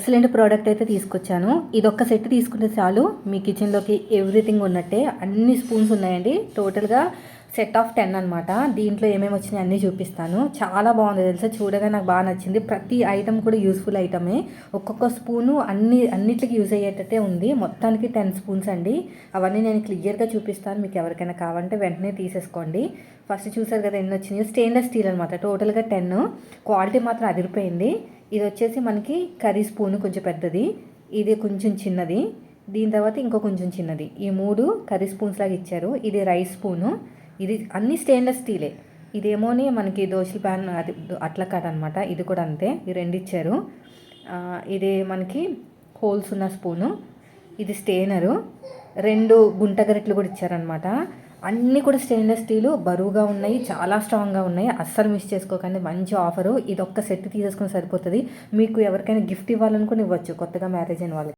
Excellent product అయితే తీసుకొచ్చాను. ఇదొక్క set తీసుకుంటే చాలు మీ కిచెన్లోకి ఎవ్రీథింగ్ ఉన్నట్టే. అన్ని స్పూన్స్ ఉన్నాయండి. టోటల్గా సెట్ ఆఫ్ 10 అనమాట. దీంట్లో ఏమేమి వచ్చినాయి అన్నీ చూపిస్తాను. చాలా బాగుంది తెలుసా, చూడగా నాకు బాగా నచ్చింది. ప్రతి ఐటమ్ కూడా యూస్ఫుల్ ఐటమే. ఒక్కొక్క స్పూను అన్నిటికి యూజ్ అయ్యేటట్టే ఉంది. మొత్తానికి 10 స్పూన్స్ అండి. అవన్నీ నేను క్లియర్గా చూపిస్తాను. మీకు ఎవరికైనా కావాలంటే వెంటనే తీసేసుకోండి. ఫస్ట్ చూసారు కదా ఎన్ని వచ్చినాయి. స్టెయిన్లెస్ స్టీల్ అనమాట. టోటల్గా 10. క్వాలిటీ మాత్రం అదిరిపోయింది. ఇది వచ్చేసి మనకి కర్రీ స్పూను కొంచెం పెద్దది, ఇది కొంచెం చిన్నది, దీని తర్వాత ఇంకో కొంచెం చిన్నది. ఈ 3 కర్రీ స్పూన్స్ లాగా ఇచ్చారు. ఇది రైస్ స్పూను. ఇది అన్ని స్టెయిన్లెస్ స్టీలే. ఇదేమోని మనకి దోశల ప్యాన్ అది అట్లా కాదు అనమాట. ఇది కూడా అంతే. ఈ 2 ఇచ్చారు. ఇది మనకి హోల్స్ ఉన్న స్పూను. ఇది స్టెయినరు. 2 గుంట గరిటెలు కూడా ఇచ్చారనమాట. అన్నీ కూడా స్టెయిన్లెస్ స్టీలు, బరువుగా ఉన్నాయి, చాలా స్ట్రాంగ్గా ఉన్నాయి. అస్సలు మిస్ చేసుకోకండి. మంచి ఆఫరు. ఇది ఒక్క సెట్ తీసేసుకుని సరిపోతుంది. మీకు ఎవరికైనా గిఫ్ట్ ఇవ్వాలనుకుని ఇవ్వచ్చు, కొత్తగా మ్యారేజ్ అయిన వాళ్ళకి.